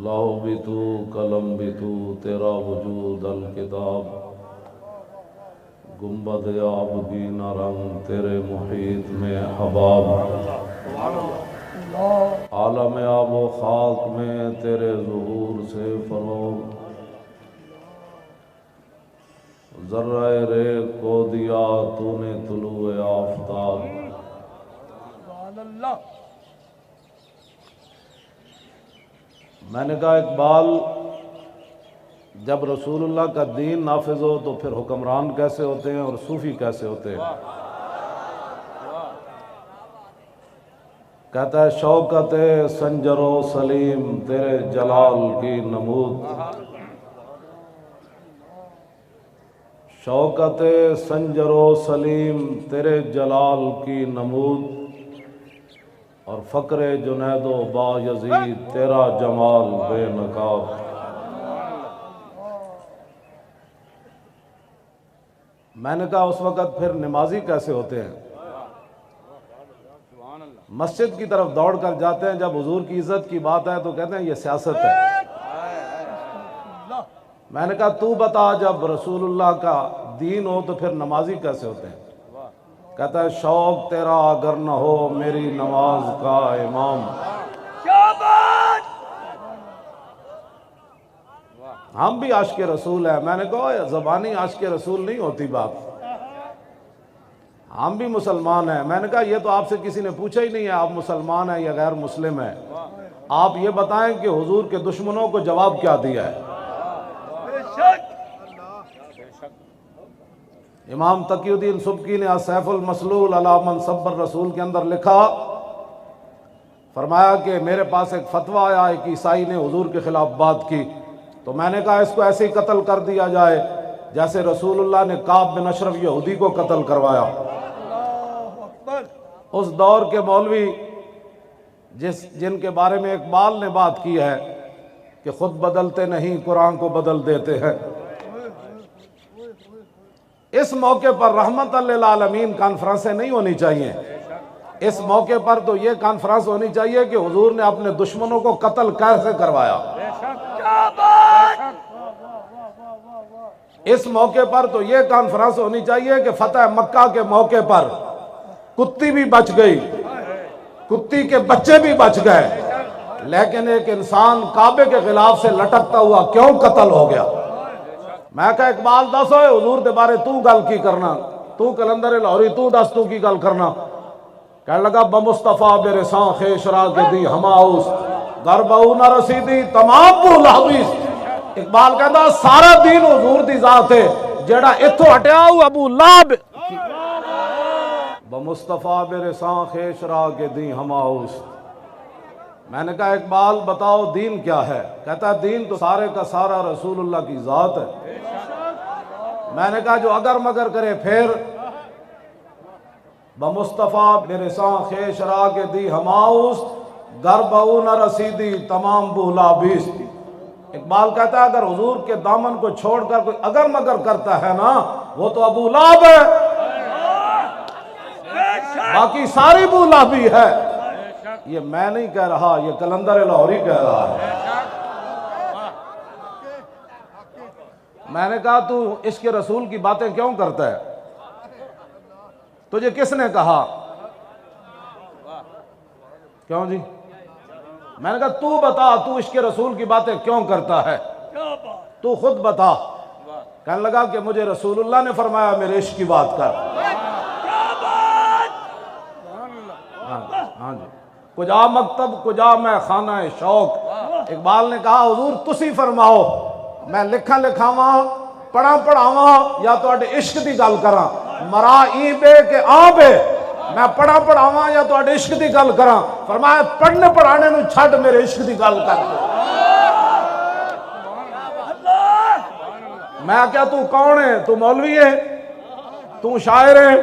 لوح بھی تو قلم بھی تو تیرا وجود الکتاب، گنبد آبگینہ رنگ تیرے محیط میں حباب، عالم آب و خاک میں تیرے ظہور سے فروغ، ذرہ ریگ کو دیا تو نے طلوع آفتاب۔ میں نے کہا اقبال، جب رسول اللہ کا دین نافذ ہو تو پھر حکمران کیسے ہوتے ہیں اور صوفی کیسے ہوتے ہیں؟ کہتا ہے شوکت سنجر و سلیم تیرے جلال کی نمود، شوکت سنجر و سلیم تیرے جلال کی نمود، اور فقر جنید و بایزید تیرا جمال بے نقاب۔ میں نے کہا اس وقت پھر نمازی کیسے ہوتے ہیں؟ مسجد کی طرف دوڑ کر جاتے ہیں، جب حضور کی عزت کی بات ہے تو کہتے ہیں یہ سیاست ہے۔ میں نے کہا تو بتا، جب رسول اللہ کا دین ہو تو پھر نمازی کیسے ہوتے ہیں؟ کہتا ہے شوق تیرا اگر نہ ہو میری نماز کا امام۔ ہم بھی عاشق رسول ہیں۔ میں نے کہا زبانی عاشق رسول نہیں ہوتی بات، ہم بھی مسلمان ہیں۔ میں نے کہا یہ تو آپ سے کسی نے پوچھا ہی نہیں ہے آپ مسلمان ہیں یا غیر مسلم ہیں، آپ یہ بتائیں کہ حضور کے دشمنوں کو جواب کیا دیا ہے؟ امام تقی الدین سبکی نے سیف المسلول علی من سب الرسول کے اندر لکھا، فرمایا کہ میرے پاس ایک فتویٰ آیا، ایک عیسائی نے حضور کے خلاف بات کی، تو میں نے کہا اس کو ایسے ہی قتل کر دیا جائے جیسے رسول اللہ نے کعب بن اشرف یہودی کو قتل کروایا۔ اس دور کے مولوی جن کے بارے میں اقبال نے بات کی ہے کہ خود بدلتے نہیں قرآن کو بدل دیتے ہیں، اس موقع پر رحمت للعالمین کانفرنسیں نہیں ہونی چاہیے۔ اس موقع پر تو یہ کانفرنس ہونی چاہیے کہ حضور نے اپنے دشمنوں کو قتل کیسے کروایا۔ اس موقع پر تو یہ کانفرنس ہونی چاہیے کہ فتح مکہ کے موقع پر کتی بھی بچ گئی، کتی کے بچے بھی بچ گئے، لیکن ایک انسان کعبے کے خلاف سے لٹکتا ہوا کیوں قتل ہو گیا؟ میں کہا اقبال دس ہوئے حضور دے بارے تو گل کی کرنا، تو کلندر لاہوری تو دس تو کی گل کرنا؟ کہنے لگا بمصطفیٰ برساں خیش را کے دی ہماؤس غربہو نہ رسیدی تمام بو لحبیس۔ اقبال کہتا سارا دین حضور دی ذات ہے، جیڑا اتھو ہٹیا ہوا ابو لہب بمصطفیٰ برساں خیش را کے دی ہماؤس۔ میں نے کہا اقبال بتاؤ دین کیا ہے؟ کہتا ہے دین تو سارے کا سارا رسول اللہ کی ذات ہے۔ میں نے کہا جو اگر مگر کرے پھر بمصطفیٰ برساں خیش را کے دی ہماؤس غربہو نہ رسیدی تمام بولا بیس۔ اقبال کہتا ہے اگر حضور کے دامن کو چھوڑ کر کوئی اگر مگر کرتا ہے نا وہ تو ابو لہب ہے، باقی ساری بو لہبی ہے۔ یہ میں نہیں کہہ رہا، یہ کلندر لاہوری کہہ رہا ہے۔ میں نے کہا تو عشق رسول کی باتیں کیوں کرتا ہے؟ تجھے کس نے کہا؟ کیوں جی؟ میں نے کہا تو بتا تو عشق رسول کی باتیں کیوں کرتا ہے؟ تو خود بتا۔ کہنے لگا کہ مجھے رسول اللہ نے فرمایا میرے عشق کی بات کر۔ ہاں جی، کجا مکتب کجا میں خانہ شوق۔ اقبال نے کہا حضور تسی فرماؤ، میں لکھاں لکھاواں پڑھاں پڑھاواں یا تو اڈے عشق دی گل کراں، مرا ای بے کہ آ بے، میں پڑھاں پڑھاواں یا تو اڈے عشق دی گل کراں؟ فرمایا پڑھنے پڑھانے نو چھڈ میرے عشق دی گل کر دے۔ میں کیا تو کون ہے؟ تو مولوی ہے؟ تو شاعر ہے؟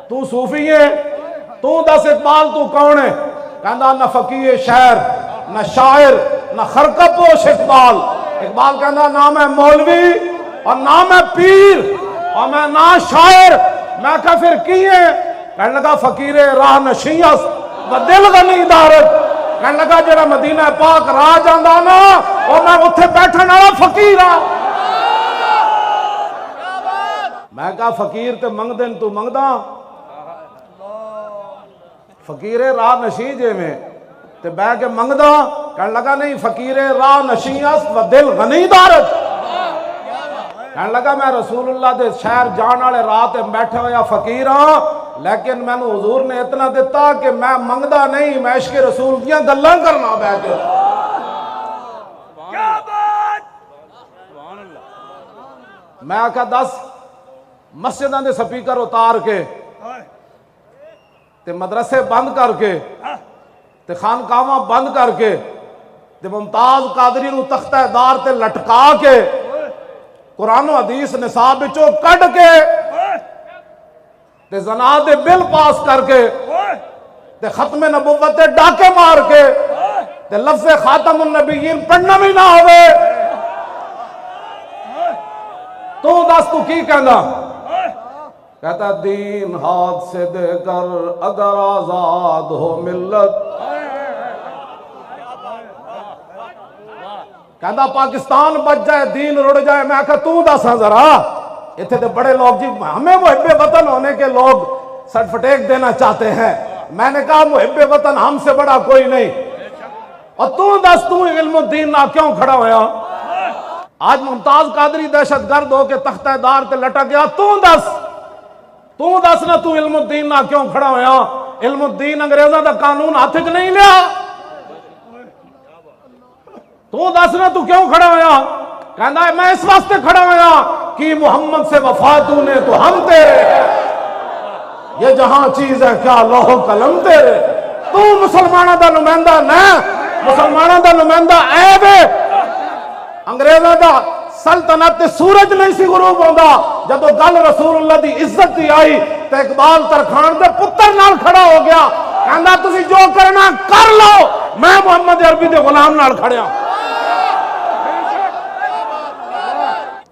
تو صوفی ہے؟ تو دس اقبال تو کون ہے؟ کہندہ نہ فقیہ شعر نہ شاعر نہ خرقہ پوش اقبال۔ اقبال کہندہ نہ میں مولوی اور نہ میں پیر اور میں نہ شاعر، میں کہا پھر کی ہے؟ کہنے لگا فقیر راہ نشیس و دل غنی دارت کہنے لگا جڑا مدینہ پاک راہ جاندا نا او میں اوتھے بیٹھن والا فقیر ہاں۔ میں کہا فقیر تے منگ دین تو منگدا فقیر راہ نشیں جے میں تے بہ کے منگدا کہنے لگا نہیں فقیر راہ نشیں است و دل غنی دارت کہنے لگا میں رسول اللہ دے شہر جان والے راہ تے بیٹھے ہویا فقیر ہاں لیکن میں نے حضور نے اتنا دیتا کہ میں منگدا نہیں میں عشق رسول کیاں گلاں کرنا بہ کے میں آکھا 10 مسجداں دے سپیکر اتار کے تے مدرسے بند کر کے تے خانقاہاں بند کر کے تے ممتاز قادری نو تختہ دار تے لٹکا کے قرآن و حدیث نصاب وچوں کڈ کے تے زنا دے بل پاس کر کے تے ختم نبوت تے ڈاکے مار کے تے لفظ خاتم النبیین پڑھنا بھی نہ ہوئے تو دس تو کی کہندا کہتا دین ہاتھ سے دے کر اگر آزاد ہو ملت کہتا پاکستان بچ جائے دین رڑ جائے میں کہا تو دساں ذرا اتنے تو بڑے لوگ جی ہمیں محب وطن ہونے کے لوگ سرٹیفکیٹ دینا چاہتے ہیں میں نے کہا محب وطن ہم سے بڑا کوئی نہیں اور تو دس تو علم الدین نہ کیوں کھڑا ہویا آج ممتاز قادری دہشت گرد ہو کے تختہ دار تے لٹک گیا تو دس نہ تو علم الدین نہ کیوں کھڑا ہویا علم الدین انگریزاں دا قانون ہاتھ وچ نہیں لیا تو دس نہ تو کیوں کھڑا ہویا کہندا ہے میں اس واسطے کھڑا ہویا کہ محمد سے وفا تو نے تو ہم تیرے یہ جہاں چیز ہے کیا لوح قلم تیرے تو مسلمانہ دا نمائندہ نہ مسلمانہ دا نمائندہ عیب ہے انگریزاں دا سلطنت سورج نہیں سی غروب ہوندا جب گل رسول اللہ دی عزت دی آئی تے اقبال ترکھان دے پتر نال کھڑا ہو گیا کہندا تسی جو کرنا کر لو میں محمد عربی دے غلام نال کھڑیا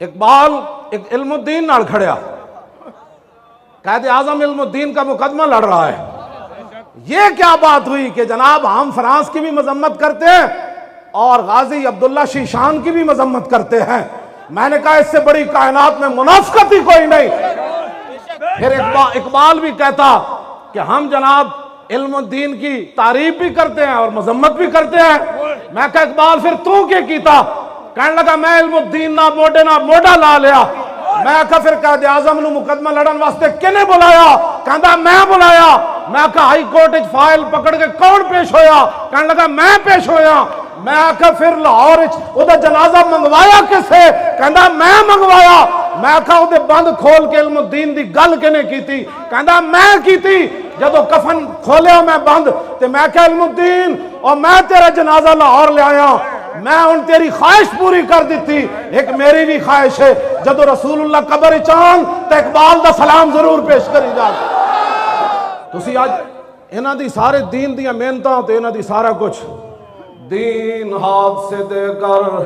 اقبال ایک علم الدین نال کھڑیا قائد اعظم علم الدین کا مقدمہ لڑ رہا ہے یہ کیا بات ہوئی کہ جناب ہم فرانس کی بھی مذمت کرتے ہیں اور غازی عبداللہ شیشان کی بھی مذمت کرتے ہیں میں نے کہا اس سے بڑی کائنات میں منافقت ہی کوئی نہیں پھر اقبال بھی کہتا کہ ہم جناب علم الدین کی تعریف بھی کرتے ہیں اور مذمت بھی کرتے ہیں میں کہا اقبال پھر تو کیا کیتا کہنے لگا میں علم الدین نہ موڈا لا لیا میں کہا پھر قائد اعظم نو مقدمہ لڑن واسطے کنے بلایا کہندا میں بلایا میں کہا ہائی کورٹ وچ فائل پکڑ کے کون پیش ہویا کہنے لگا میں پیش ہویا میں آکھا پھر لاہور او دا جنازہ منگوایا کسے کہندا میں منگوایا میں آکھا او دے بند کھول کے علم الدین دی گل کنے کیتی کہندا میں کیتی جدو کفن کھولیا میں بند تے میں کہا علم الدین اور میں تیرا جنازہ لاہور لے آیا میں ان تیری خواہش پوری کر دیتی ایک میری بھی خواہش ہے جدو رسول اللہ قبر چاند تے اقبال دا سلام ضرور پیش کری جا تسی آج انہاں دی سارے دین دیاں محنتاں تے انہاں دی سارا کچھ دین ہاتھ سے دے کر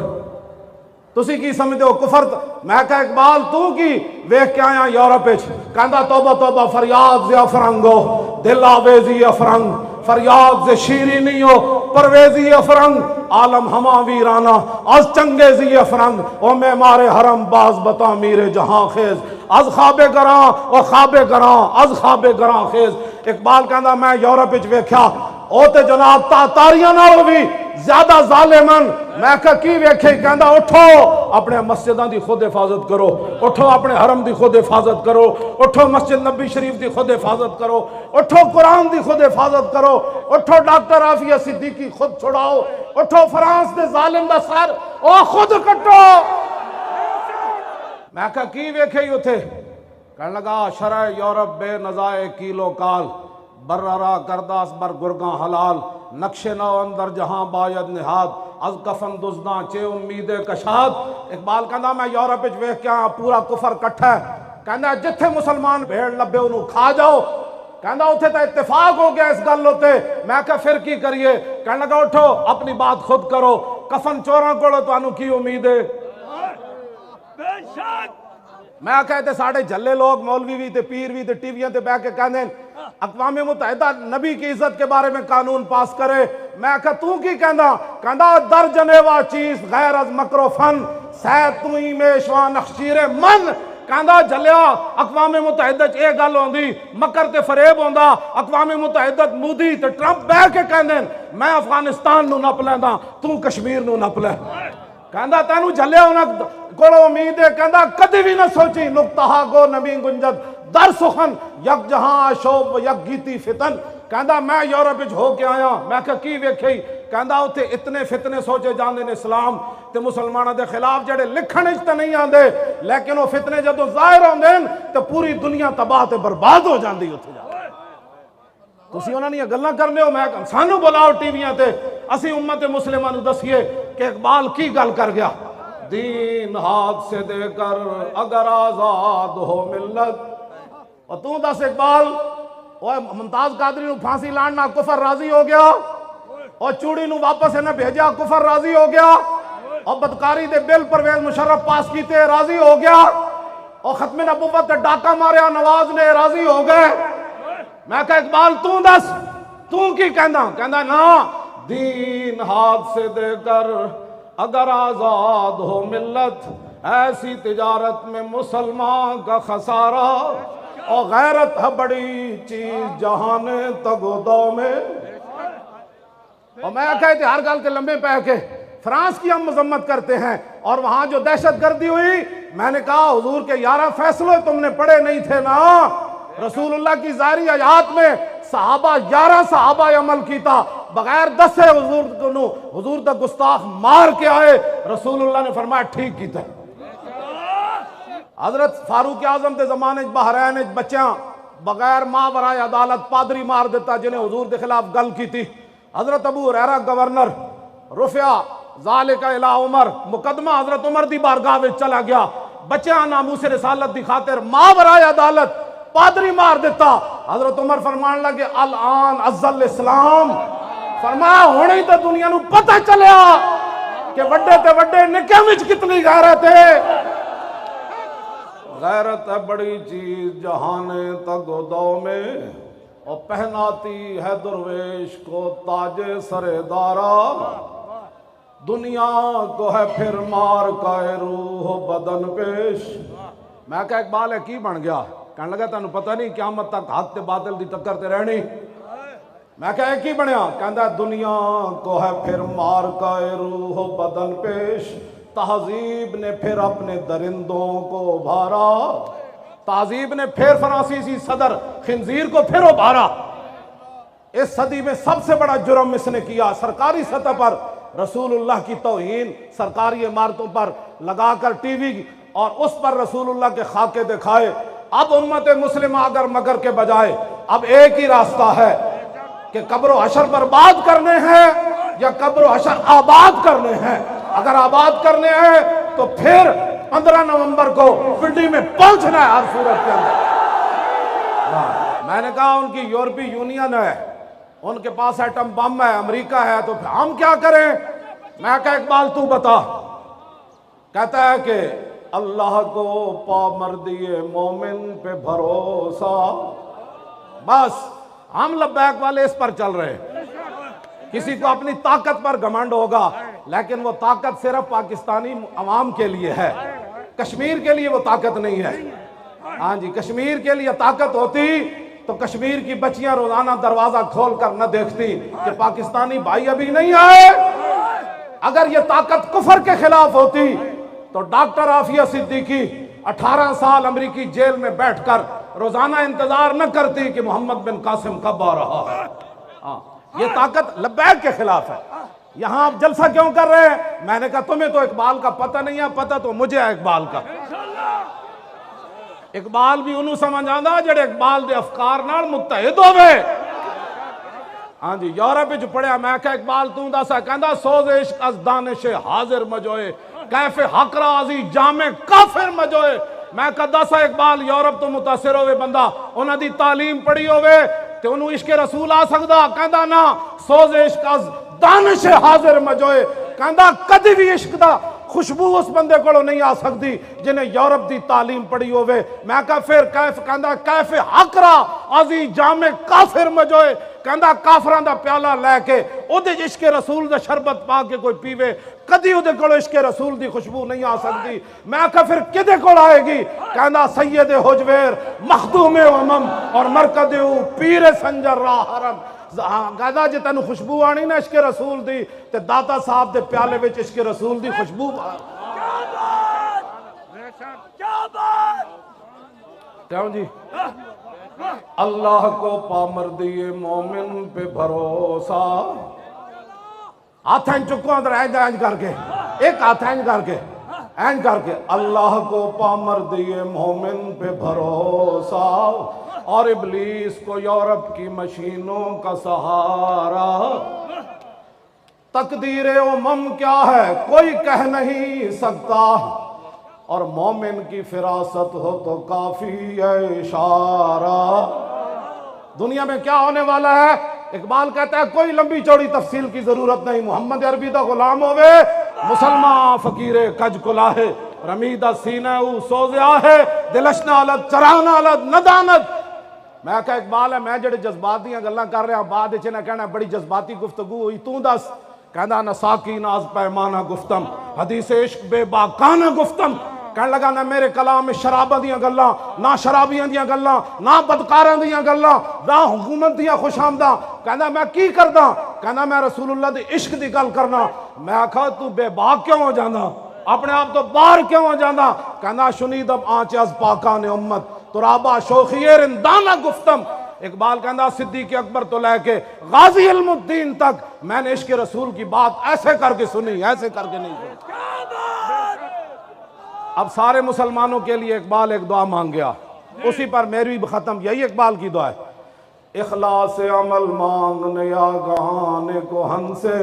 تسی کی سمجھتے ہو کفر میں کہا اقبال تو کی ویکھ کے آیا یورپ وچ کہندا توبہ توبہ فریاد زیا فرنگو دل آویزی افرنگ فریاد سے شیرینی ہو پرویزی افرنگ عالم ہما ویرانا از چنگیزی افرنگ او میں مارے حرم باز بتا میرے جہاں خیز از خواب گراں او خواب گراں از خواب گراں خیز اقبال کہندا میں یورپ وچ ویکھیا او تے جناب تاتاریاں نالوں بھی زیادہ ظالمن میں کہا کی ویکھے کہندا اٹھو اپنے مسجداں دی خود حفاظت کرو اٹھو اپنے حرم دی خود حفاظت کرو اٹھو مسجد نبی شریف دی خود حفاظت کرو اٹھو قرآن دی خود حفاظت کرو اٹھو ڈاکٹر عافیہ صدیقی خود چھڑاؤ اٹھو فرانس دے ظالم دا سر او خود کٹو میں کہا کی ویکھے ہی اتھے کہنے لگا شرع یورپ بے نزائے کیلو کال بررا کرداس بر گرگاں حلال نقش نو اندر جہاں باید نہاد از کفن دزداں چے امید کشاد اقبال کہندا میں یورپ وچ ویکھ کے پورا کفر کٹھا ہے کہندا جتھے مسلمان بھیڑ لبے انہوں کھا جاؤ کہندا اتھے تا اتفاق ہو گیا اس گل ہوتے میں کہا پھر کی کریے کہنے لگا اٹھو اپنی بات خود کرو کفن چوراں کولو تانوں کی امید ہے میں کہتے ساڑھے جھلے لوگ مولوی بھی تے پیر بھی تے ٹی ویاں تے بیٹھ کے کہندے اقوام متحدہ نبی کی عزت کے بارے میں قانون پاس کرے. میں کہا تو کی کہندا در جنیوا چیز غیر از مکر و فن سید تو ہی میشواں نخشیر من. کہندا جلیا اقوام متحدہ اے گل ہوندی مکر تے فریب ہوندا. اقوام متحدہ مودی تے ٹرمپ بہ کے کہندے میں افغانستان نو نپ لیندا تو کشمیر نو نپ لے. کہندا تینوں جلیا انہاں کولو امید ہے. کہندا کدی بھی نہ سوچی نقطہ گو نمی گنجد در سخن یک جہاں شوب یک گیتی فتن. کہندا میں یورپ وچ ہو کے آیا. میں کہ کی ویکھی؟ کہندا اوتھے اتنے فتنے سوچے جاندے نے اسلام تے مسلماناں دے خلاف جڑے لکھن وچ تے نہیں آندے لیکن وہ فتنے جدوں ظاہر ہوندے تے پوری دنیا تباہ تے برباد ہو جاندی اوتھے جا. تسی انہاں دیاں گلاں کرنے ہو. میں سانو بلاؤ ٹی ویاں تے اسی امت مسلمہ نو دسیے کہ اقبال کی گل کر گیا. دین ہاتھ سے دے کر اگر آزاد ہو ملت. اور تو دس اقبال ممتاز قادری نو پھانسی لاننا کفر راضی ہو گیا اور چوڑی نو واپس انہیں بھیجا کفر راضی ہو گیا اور بدکاری دے بل پرویز مشرف پاس کیتے راضی ہو گیا اور ختم نبوت تے ڈاکہ ماریا نواز نے راضی ہو گئے. میں کہا اقبال تو دس تو کی کہندا نا دین ہاتھ سے دے کر اگر آزاد ہو ملت ایسی تجارت میں مسلمان کا خسارہ اور غیرت ہے بڑی چیز جہان تگ و دو میں. اور میں کہتے ہر گل کے لمبے پہ کے فرانس کی ہم مذمت کرتے ہیں اور وہاں جو دہشت گردی ہوئی میں نے کہا حضور کے 11 فیصلے تم نے پڑھے نہیں تھے نا. رسول اللہ کی ظاہری حیات میں صحابہ 11 صحابہ عمل کیتا بغیر دسے حضور تک گستاخ مار کے آئے. رسول اللہ نے فرمایا ٹھیک کیتا. حضرت فاروق اعظم کے زمانے بحرین بچیاں بغیر ماں برائے عدالت پادری مار دیتا جنہیں حضور کے خلاف گل کی تھی. حضرت ابو ہریرہ گورنر رفع ذالک الی عمر مقدمہ حضرت عمر دی بارگاہ میں چلا گیا. بچیاں ناموس رسالت دی خاطر ماں برائے عدالت پادری مار دیتا. حضرت عمر فرمان لگے الان عزل اسلام. فرمایا ہونے ہی تو دنیا نو پتہ چلیا کہ وڈے تے وڈے نکے وچ کتنی غیرت ہے. غیرت ہے بڑی چیز جہان تگ و دو میں اور پہناتی ہے درویش کو تاج سر دارا. دنیا کو ہے پھر مار کا روح بدن پیش. میں کہا اقبال ہے کی بن گیا؟ کہنے لگا تانوں پتہ نہیں قیامت تک حق تے باطل دی ٹکر تے رہنی. میں کہا کی بنیا؟ کہندا دنیا کو ہے پھر مار کا روح بدن پیش. تہذیب نے پھر اپنے درندوں کو ابھارا. تہذیب نے پھر فرانسیسی صدر خنزیر کو پھر ابھارا. اس صدی میں سب سے بڑا جرم اس نے کیا سرکاری سطح پر رسول اللہ کی توہین سرکاری عمارتوں پر لگا کر ٹی وی اور اس پر رسول اللہ کے خاکے دکھائے. اب امت مسلمہ اگر مگر کے بجائے اب ایک ہی راستہ ہے کہ قبر و حشر برباد کرنے ہیں یا قبر و حشر آباد کرنے ہیں. اگر آباد کرنے ہیں تو پھر 15 نومبر کو پنڈی میں پہنچنا ہے ہر صورت کے اندر. میں نے کہا ان کی یورپی یونین ہے ان کے پاس ایٹم بم ہے امریکہ ہے تو ہم کیا کریں؟ میں کہا اقبال تو بتا. کہتا ہے کہ اللہ کو پامردی مومن پہ بھروسہ. بس ہم لبیک والے اس پر چل رہے ہیں. کسی کو اپنی طاقت پر گھمنڈ ہوگا لیکن وہ طاقت صرف پاکستانی عوام کے لیے ہے. کشمیر کے لیے وہ طاقت نہیں ہے. ہاں جی کشمیر کے لیے طاقت ہوتی تو کشمیر کی بچیاں روزانہ دروازہ کھول کر نہ دیکھتی کہ پاکستانی بھائی ابھی نہیں آئے. اگر یہ طاقت کفر کے خلاف ہوتی تو ڈاکٹر عافیہ صدیقی 18 سال امریکی جیل میں بیٹھ کر روزانہ انتظار نہ کرتی کہ محمد بن قاسم کب آ رہا ہے. یہ طاقت لبیک کے خلاف ہے. یہاں آپ جلسہ کیوں کر رہے ہیں؟ میں نے کہا تمہیں تو اقبال کا پتہ نہیں ہے. پتہ تو مجھے ہے اقبال کا. اقبال بھی انہوں سمجھ آندا جڑے اقبال دے افکار نال متحد ہوئے. ہاں جی یورپ جو پڑھیا. میں کہا اقبال تو دسا کہندا سوز عشق از دانش حاضر مجوئے کیف حق رازی جامع کافر مجوئے. میں کہا دسا اقبال یورپ تو متاثر ہوئے بندہ انہاں دی تعلیم پڑھی ہوئے تے انہوں عشق رسول آ سکدا. کہندا نا سوز عشق از دانش حاضر مجوئے. کہندا کدی بھی عشق دا خوشبو اس بندے کو نہیں آ سکتی جنہیں یورپ دی تعلیم پڑھی ہوئے. میں کہا پھر کیف کہندا کیف حقرا ازی جامع کافر مجوئے کہندا کافران دا پیالہ لے کے او دے عشق رسول دا شربت پا کے کوئی پیوے کدی او دے کولو عشق رسول دی خوشبو نہیں آ سکتی. میں کہا پھر کدے کول آئے گی؟ کہندا سید حجویر مخدوم امم اور مرکد پیر سنجر راہ حرم. کہندا جے تینوں خوشبو آنی نا عشق رسول دی تے داتا صاحب دے پیالے وچ عشق رسول دی خوشبو کیوں جی؟ اللہ کو پامردی مومن پہ بھروسہ. ہاتھ اینج چکو اندر اینج کر کے ایک ہاتھ اینج کر کے اللہ کو پامردی مومن پہ بھروسہ اور ابلیس کو یورپ کی مشینوں کا سہارا. تقدیر امم کیا ہے کوئی کہہ نہیں سکتا اور مومن کی فراست ہو تو کافی ہے اشارہ. دنیا میں کیا ہونے والا ہے؟ اقبال کہتا ہے کوئی لمبی چوڑی تفصیل کی ضرورت نہیں. محمد عربی دا غلام ہوئے مسلمان فقیر کج کلا ہے رمیدہ سینہ او سوزیا ہے دلشنا علت چرانا علت ندانت. میں کہا اقبال ہے میں جڑے جذباتیاں گلاں کر رہا بعد اچھے نہ کہنا بڑی جذباتی گفتگو ہوئی تو دس. کہنا نہ ساکی ناز پیمانہ گفتم حدیث عشق بے باکانہ گفتم. کہنے لگا نہ میرے کلام میں شرابہ دیاں گلاں نہ شرابیاں دیاں گلاں نہ بدکاراں دیاں گلاں نہ حکومت دیاں خوش آمدہ. کہنا میں کی کردہ؟ کہنا میں رسول اللہ دی عشق دی گل کرنا. میں کہا تو بے باک کیوں ہو جانا اپنے آپ تو باہر کیوں ہو جانا؟ کہنا شنید اب آنچ از پاکان امت ترابہ شوخی رندانہ گفتم. اقبال کہنا صدیق اکبر تو لے کے غازی علم الدین تک میں نے عشق رسول کی بات ایسے کر کے سنی ایسے کر کے نہیں سنی. اب سارے مسلمانوں کے لیے اقبال ایک دعا مانگ گیا اسی پر میری بھی ختم. یہی اقبال کی دعا ہے اخلاص عمل مانگنے آگانے کو ہن سے.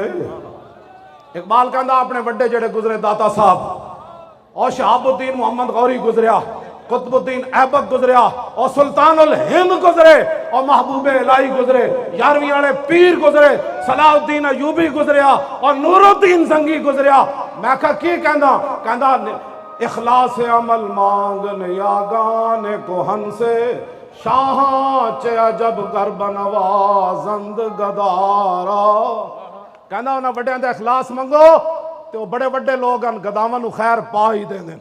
اقبال کہنا اپنے بڑے جڑے گزرے داتا صاحب اور شہاب الدین محمد غوری گزریا قطب الدین ایبک گزریا اور سلطان الہند گزرے اور محبوب الہی گزرے 11ویں والے پیر گزرے صلاح الدین ایوبی گزریا اور نور الدین زنگی گزریا. میں کہا کی کہنا اخلاص عمل مانگنے آگانے کو ہن سے شاہاں چے عجب گرب نوازند گدارا. کہنا انہاں بڑے اندر اخلاص منگو تو بڑے بڑے لوگ ان گداواں نو خیر پا ہی دے دیں.